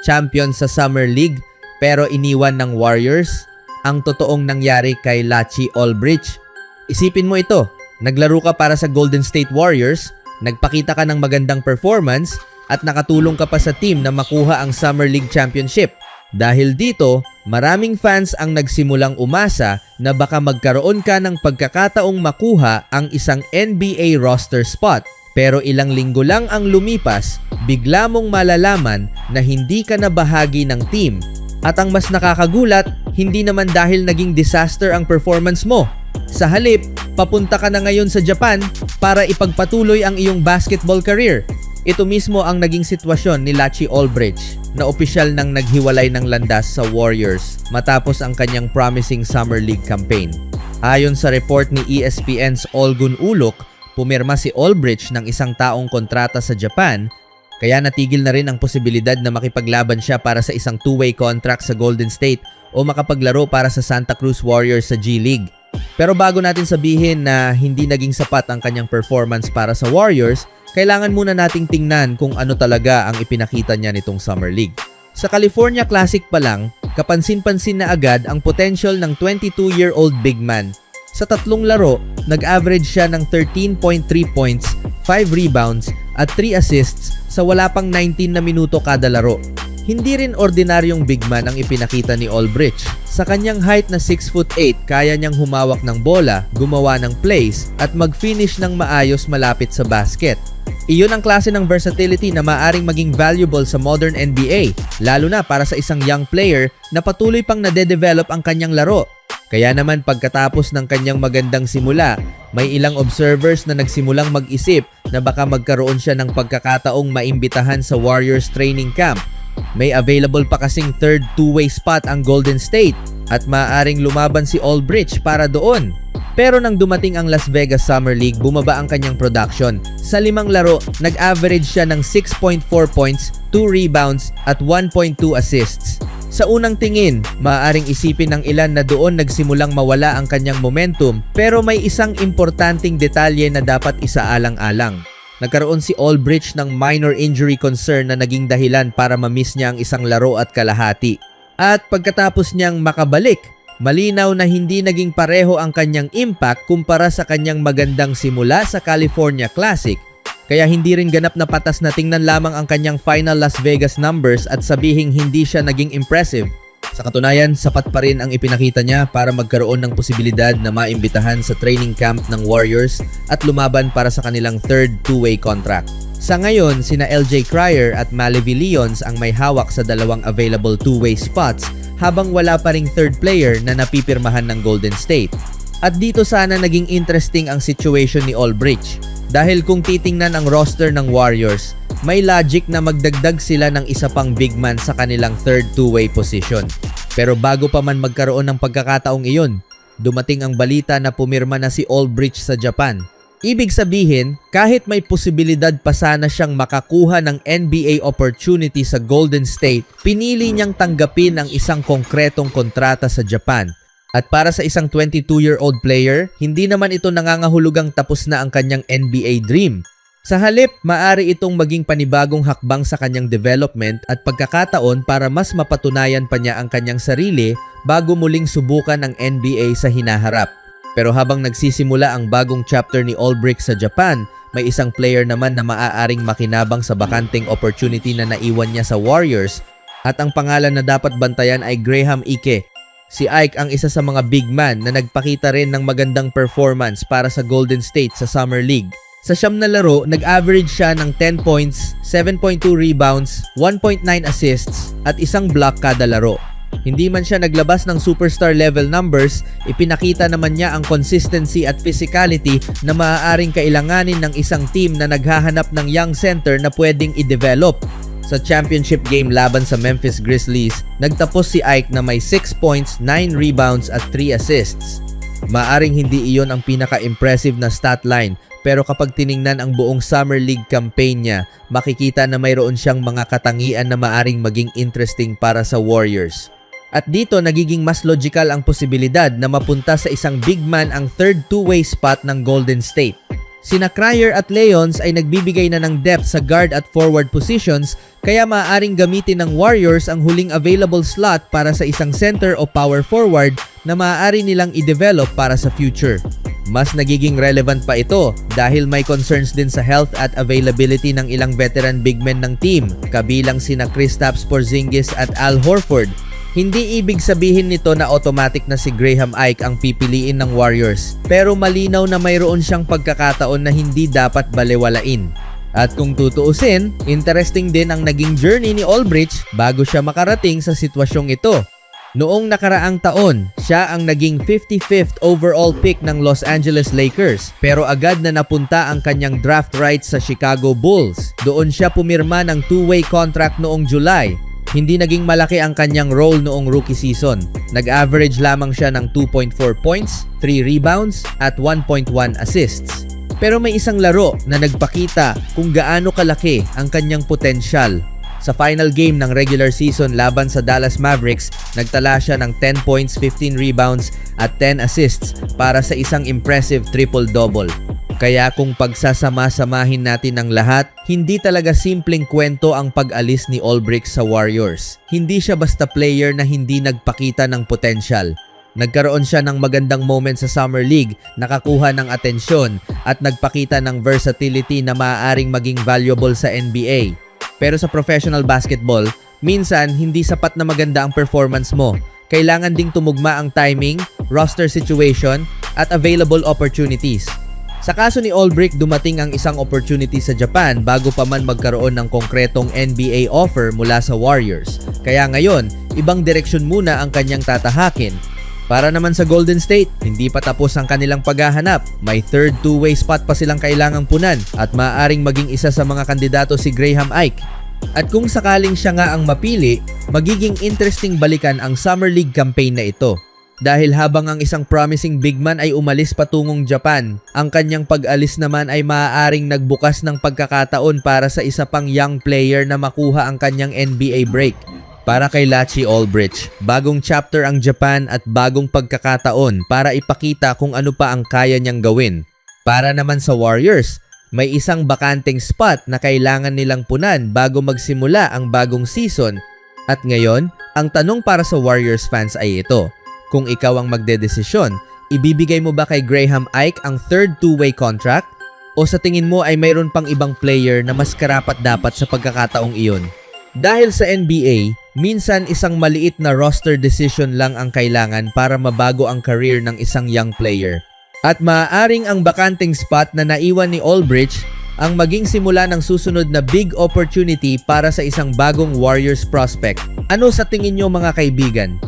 champion sa Summer League pero iniwan ng Warriors? Ang totoong nangyari kay Lachi Olbrich. Isipin mo ito, naglaro ka para sa Golden State Warriors, nagpakita ka ng magandang performance at nakatulong ka pa sa team na makuha ang Summer League Championship. Dahil dito, maraming fans ang nagsimulang umasa na baka magkaroon ka ng pagkakataong makuha ang isang NBA roster spot. Pero ilang linggo lang ang lumipas, bigla mong malalaman na hindi ka na bahagi ng team. At ang mas nakakagulat, hindi naman dahil naging disaster ang performance mo. Sa halip, papunta ka na ngayon sa Japan para ipagpatuloy ang iyong basketball career. Ito mismo ang naging sitwasyon ni Lachi Olbrich na opisyal nang naghiwalay ng landas sa Warriors matapos ang kanyang promising Summer League campaign. Ayon sa report ni ESPN's Olgun Ulok, pumirma si Olbrich ng isang taong kontrata sa Japan kaya natigil na rin ang posibilidad na makipaglaban siya para sa isang two-way contract sa Golden State o makapaglaro para sa Santa Cruz Warriors sa G League. Pero bago natin sabihin na hindi naging sapat ang kanyang performance para sa Warriors, kailangan muna nating tingnan kung ano talaga ang ipinakita niya nitong Summer League. Sa California Classic pa lang, kapansin-pansin na agad ang potential ng 22-year-old big man. Sa tatlong laro, nag-average siya ng 13.3 points, 5 rebounds at 3 assists sa wala pang 19 na minuto kada laro. Hindi rin ordinaryong big man ang ipinakita ni Olbrich. Sa kanyang height na 6'8", kaya niyang humawak ng bola, gumawa ng plays at mag-finish ng maayos malapit sa basket. Iyon ang klase ng versatility na maaring maging valuable sa modern NBA, lalo na para sa isang young player na patuloy pang nade-develop ang kanyang laro. Kaya naman pagkatapos ng kanyang magandang simula, may ilang observers na nagsimulang mag-isip na baka magkaroon siya ng pagkakataong maimbitahan sa Warriors training camp. May available pa kasing third two-way spot ang Golden State at maaaring lumaban si Olbrich para doon. Pero nang dumating ang Las Vegas Summer League, bumaba ang kanyang production. Sa 5 laro, nag-average siya ng 6.4 points, 2 rebounds at 1.2 assists. Sa unang tingin, maaaring isipin ng ilan na doon nagsimulang mawala ang kanyang momentum, pero may isang importanteng detalye na dapat isaalang-alang. Nagkaroon si Olbrich ng minor injury concern na naging dahilan para ma-miss niya ang isang laro at kalahati. At pagkatapos niyang makabalik, malinaw na hindi naging pareho ang kanyang impact kumpara sa kanyang magandang simula sa California Classic. Kaya hindi rin ganap na patas na tingnan lamang ang kanyang final Las Vegas numbers at sabihing hindi siya naging impressive. Sa katunayan, sapat pa rin ang ipinakita niya para magkaroon ng posibilidad na maimbitahan sa training camp ng Warriors at lumaban para sa kanilang third two-way contract. Sa ngayon, sina LJ Cryer at Malevy Leons ang may hawak sa dalawang available two-way spots habang wala pa ring third player na napipirmahan ng Golden State. At dito sana naging interesting ang situation ni Olbrich. Dahil kung titingnan ang roster ng Warriors, may logic na magdagdag sila ng isa pang big man sa kanilang third two-way position. Pero bago pa man magkaroon ng pagkakataong iyon, dumating ang balita na pumirma na si Olbrich sa Japan. Ibig sabihin, kahit may posibilidad pa sana siyang makakuha ng NBA opportunity sa Golden State, pinili niyang tanggapin ang isang konkretong kontrata sa Japan. At para sa isang 22-year-old player, hindi naman ito nangangahulugang tapos na ang kanyang NBA dream. Sa halip, maaari itong maging panibagong hakbang sa kanyang development at pagkakataon para mas mapatunayan pa niya ang kanyang sarili bago muling subukan ang NBA sa hinaharap. Pero habang nagsisimula ang bagong chapter ni Olbrich sa Japan, may isang player naman na maaaring makinabang sa bakanting opportunity na naiwan niya sa Warriors at ang pangalan na dapat bantayan ay Graham Ike. Si Ike ang isa sa mga big man na nagpakita rin ng magandang performance para sa Golden State sa Summer League. Sa 9 na laro, nag-average siya ng 10 points, 7.2 rebounds, 1.9 assists at isang block kada laro. Hindi man siya naglabas ng superstar level numbers, ipinakita naman niya ang consistency at physicality na maaaring kailanganin ng isang team na naghahanap ng young center na pwedeng i-develop. Sa championship game laban sa Memphis Grizzlies, nagtapos si Ike na may 6 points, 9 rebounds at 3 assists. Maaring hindi iyon ang pinaka-impressive na stat line, pero kapag tiningnan ang buong Summer League campaign niya, makikita na mayroon siyang mga katangian na maaring maging interesting para sa Warriors. At dito nagiging mas logical ang posibilidad na mapunta sa isang big man ang third two-way spot ng Golden State. Sina Cryer at Leons ay nagbibigay na ng depth sa guard at forward positions kaya maaaring gamitin ng Warriors ang huling available slot para sa isang center o power forward na maaari nilang i-develop para sa future. Mas nagiging relevant pa ito dahil may concerns din sa health at availability ng ilang veteran big men ng team, kabilang sina Kristaps Porzingis at Al Horford. Hindi ibig sabihin nito na automatic na si Graham Ike ang pipiliin ng Warriors, pero malinaw na mayroon siyang pagkakataon na hindi dapat balewalain. At kung tutuusin, interesting din ang naging journey ni Aldridge bago siya makarating sa sitwasyong ito. Noong nakaraang taon, siya ang naging 55th overall pick ng Los Angeles Lakers, pero agad na napunta ang kanyang draft rights sa Chicago Bulls. Doon siya pumirma ng two-way contract noong July. Hindi naging malaki ang kanyang role noong rookie season. Nag-average lamang siya ng 2.4 points, 3 rebounds, at 1.1 assists. Pero may isang laro na nagpakita kung gaano kalaki ang kanyang potensyal. Sa final game ng regular season laban sa Dallas Mavericks, nagtala siya ng 10 points, 15 rebounds, at 10 assists para sa isang impressive triple-double. Kaya kung pagsasama-samahin natin ang lahat, hindi talaga simpleng kwento ang pag-alis ni Aldridge sa Warriors. Hindi siya basta player na hindi nagpakita ng potensyal. Nagkaroon siya ng magandang moment sa Summer League, nakakuha ng atensyon at nagpakita ng versatility na maaaring maging valuable sa NBA. Pero sa professional basketball, minsan hindi sapat na maganda ang performance mo. Kailangan ding tumugma ang timing, roster situation at available opportunities. Sa kaso ni Aldridge, dumating ang isang opportunity sa Japan bago pa man magkaroon ng konkretong NBA offer mula sa Warriors. Kaya ngayon, ibang direksyon muna ang kanyang tatahakin. Para naman sa Golden State, hindi pa tapos ang kanilang paghahanap. May third two-way spot pa silang kailangang punan at maaaring maging isa sa mga kandidato si Graham Ike. At kung sakaling siya nga ang mapili, magiging interesting balikan ang Summer League campaign na ito. Dahil habang ang isang promising big man ay umalis patungong Japan, ang kanyang pag-alis naman ay maaaring nagbukas ng pagkakataon para sa isa pang young player na makuha ang kanyang NBA break. Para kay Lachie Aldridge, bagong chapter ang Japan at bagong pagkakataon para ipakita kung ano pa ang kaya niyang gawin. Para naman sa Warriors, may isang bakanteng spot na kailangan nilang punan bago magsimula ang bagong season. At ngayon, ang tanong para sa Warriors fans ay ito. Kung ikaw ang magdedesisyon, ibibigay mo ba kay Graham Ike ang third two-way contract? O sa tingin mo ay mayroon pang ibang player na mas karapat-dapat sa pagkakataong iyon? Dahil sa NBA, minsan isang maliit na roster decision lang ang kailangan para mabago ang career ng isang young player. At maaaring ang bakanteng spot na naiwan ni Aldridge ang maging simula ng susunod na big opportunity para sa isang bagong Warriors prospect. Ano sa tingin nyo mga kaibigan?